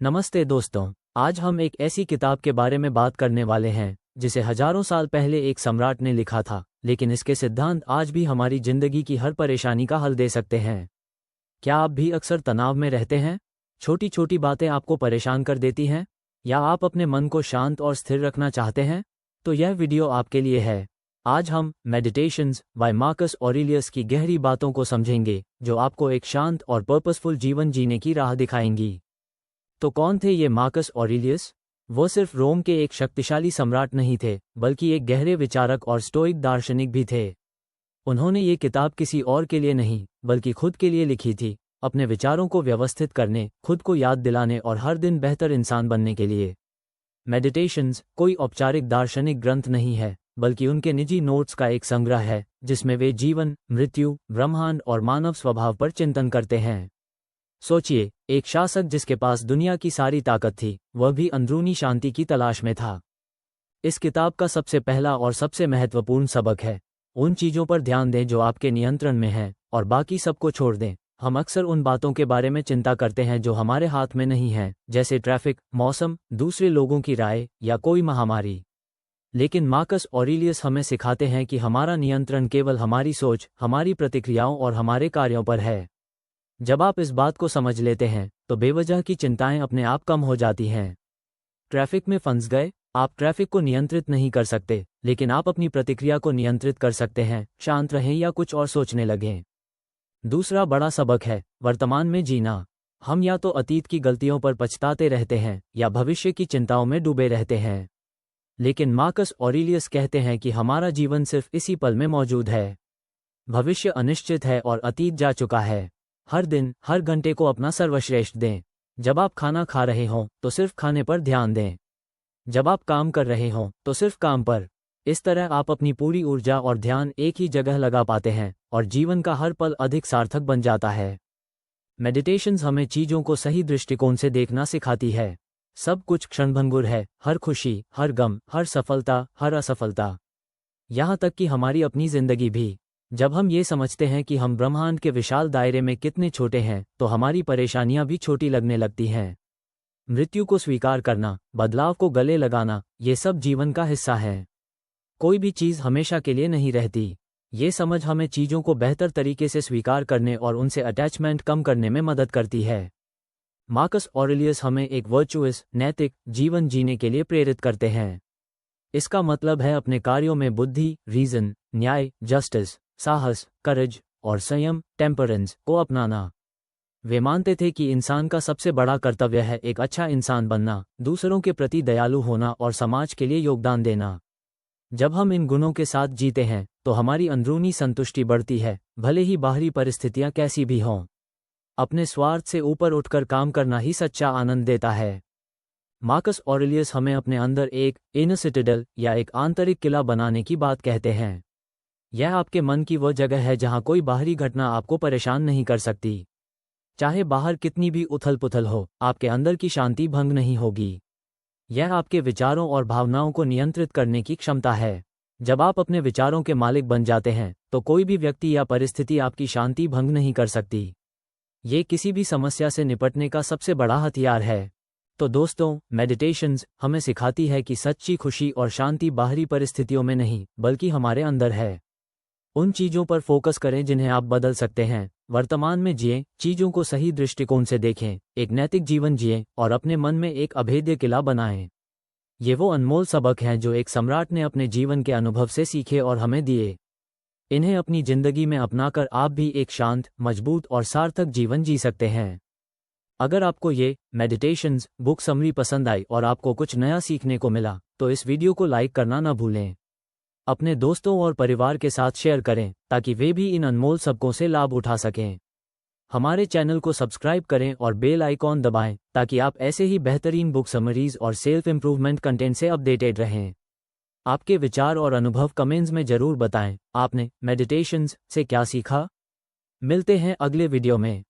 नमस्ते दोस्तों, आज हम एक ऐसी किताब के बारे में बात करने वाले हैं जिसे हजारों साल पहले एक सम्राट ने लिखा था, लेकिन इसके सिद्धांत आज भी हमारी जिंदगी की हर परेशानी का हल दे सकते हैं। क्या आप भी अक्सर तनाव में रहते हैं? छोटी छोटी बातें आपको परेशान कर देती हैं? या आप अपने मन को शांत और स्थिर रखना चाहते हैं? तो यह वीडियो आपके लिए है। आज हम मेडिटेशंस बाय मार्कस ऑरेलियस की गहरी बातों को समझेंगे, जो आपको एक शांत और पर्पसफुल जीवन जीने की राह दिखाएंगी। तो कौन थे ये मार्कस ऑरेलियस? वो सिर्फ रोम के एक शक्तिशाली सम्राट नहीं थे, बल्कि एक गहरे विचारक और स्टोइक दार्शनिक भी थे। उन्होंने ये किताब किसी और के लिए नहीं, बल्कि खुद के लिए लिखी थी, अपने विचारों को व्यवस्थित करने, खुद को याद दिलाने और हर दिन बेहतर इंसान बनने के लिए। मेडिटेशंस कोई औपचारिक दार्शनिक ग्रंथ नहीं है, बल्कि उनके निजी नोट्स का एक संग्रह है, जिसमें वे जीवन, मृत्यु, ब्रह्मांड और मानव स्वभाव पर चिंतन करते हैं। सोचिए, एक शासक जिसके पास दुनिया की सारी ताकत थी, वह भी अंदरूनी शांति की तलाश में था। इस किताब का सबसे पहला और सबसे महत्वपूर्ण सबक है, उन चीज़ों पर ध्यान दें जो आपके नियंत्रण में हैं, और बाकी सबको छोड़ दें। हम अक्सर उन बातों के बारे में चिंता करते हैं जो हमारे हाथ में नहीं हैं, जैसे ट्रैफिक, मौसम, दूसरे लोगों की राय या कोई महामारी। लेकिन मार्कस ऑरेलियस हमें सिखाते हैं कि हमारा नियंत्रण केवल हमारी सोच, हमारी प्रतिक्रियाओं और हमारे कार्यों पर है। जब आप इस बात को समझ लेते हैं, तो बेवजह की चिंताएं अपने आप कम हो जाती हैं। ट्रैफिक में फंस गए? आप ट्रैफिक को नियंत्रित नहीं कर सकते, लेकिन आप अपनी प्रतिक्रिया को नियंत्रित कर सकते हैं, शांत रहें या कुछ और सोचने लगें। दूसरा बड़ा सबक है वर्तमान में जीना। हम या तो अतीत की गलतियों पर पछताते रहते हैं, या भविष्य की चिंताओं में डूबे रहते हैं। लेकिन मार्कस ऑरेलियस कहते हैं कि हमारा जीवन सिर्फ इसी पल में मौजूद है। भविष्य अनिश्चित है और अतीत जा चुका है। हर दिन, हर घंटे को अपना सर्वश्रेष्ठ दें। जब आप खाना खा रहे हों, तो सिर्फ खाने पर ध्यान दें। जब आप काम कर रहे हों, तो सिर्फ काम पर। इस तरह आप अपनी पूरी ऊर्जा और ध्यान एक ही जगह लगा पाते हैं, और जीवन का हर पल अधिक सार्थक बन जाता है। मेडिटेशंस हमें चीज़ों को सही दृष्टिकोण से देखना सिखाती है। सब कुछ क्षणभंगुर है, हर खुशी, हर गम, हर सफलता, हर असफलता, यहाँ तक कि हमारी अपनी जिंदगी भी। जब हम ये समझते हैं कि हम ब्रह्मांड के विशाल दायरे में कितने छोटे हैं, तो हमारी परेशानियां भी छोटी लगने लगती हैं। मृत्यु को स्वीकार करना, बदलाव को गले लगाना, ये सब जीवन का हिस्सा है। कोई भी चीज़ हमेशा के लिए नहीं रहती। ये समझ हमें चीज़ों को बेहतर तरीके से स्वीकार करने और उनसे अटैचमेंट कम करने में मदद करती है। मार्कस ऑरेलियस हमें एक वर्चुअस, नैतिक जीवन जीने के लिए प्रेरित करते हैं। इसका मतलब है अपने कार्यों में बुद्धि, रीजन, न्याय, जस्टिस, साहस, करेज और संयम, टेम्परेंस को अपनाना। वे मानते थे कि इंसान का सबसे बड़ा कर्तव्य है एक अच्छा इंसान बनना, दूसरों के प्रति दयालु होना और समाज के लिए योगदान देना। जब हम इन गुणों के साथ जीते हैं, तो हमारी अंदरूनी संतुष्टि बढ़ती है, भले ही बाहरी परिस्थितियां कैसी भी हों। अपने स्वार्थ से ऊपर उठकर काम करना ही सच्चा आनंद देता है। मार्कस ऑरेलियस हमें अपने अंदर एक इनर सिटाडेल या एक आंतरिक किला बनाने की बात कहते हैं। यह आपके मन की वह जगह है जहां कोई बाहरी घटना आपको परेशान नहीं कर सकती। चाहे बाहर कितनी भी उथल पुथल हो, आपके अंदर की शांति भंग नहीं होगी। यह आपके विचारों और भावनाओं को नियंत्रित करने की क्षमता है। जब आप अपने विचारों के मालिक बन जाते हैं, तो कोई भी व्यक्ति या परिस्थिति आपकी शांति भंग नहीं कर सकती। ये किसी भी समस्या से निपटने का सबसे बड़ा हथियार है। तो दोस्तों, मेडिटेशंस हमें सिखाती है कि सच्ची खुशी और शांति बाहरी परिस्थितियों में नहीं, बल्कि हमारे अंदर है। उन चीज़ों पर फोकस करें जिन्हें आप बदल सकते हैं। वर्तमान में जिएं, चीज़ों को सही दृष्टिकोण से देखें, एक नैतिक जीवन जिएं और अपने मन में एक अभेद्य किला बनाएं। ये वो अनमोल सबक हैं जो एक सम्राट ने अपने जीवन के अनुभव से सीखे और हमें दिए। इन्हें अपनी जिंदगी में अपनाकर आप भी एक शांत, मजबूत और सार्थक जीवन जी सकते हैं। अगर आपको ये मेडिटेशंस बुक समरी पसंद आई और आपको कुछ नया सीखने को मिला, तो इस वीडियो को लाइक करना न भूलें। अपने दोस्तों और परिवार के साथ शेयर करें, ताकि वे भी इन अनमोल सबकों से लाभ उठा सकें। हमारे चैनल को सब्सक्राइब करें और बेल आइकॉन दबाएं, ताकि आप ऐसे ही बेहतरीन बुक समरीज और सेल्फ इंप्रूवमेंट कंटेंट से अपडेटेड रहें। आपके विचार और अनुभव कमेंट्स में जरूर बताएं। आपने मेडिटेशंस से क्या सीखा? मिलते हैं अगले वीडियो में।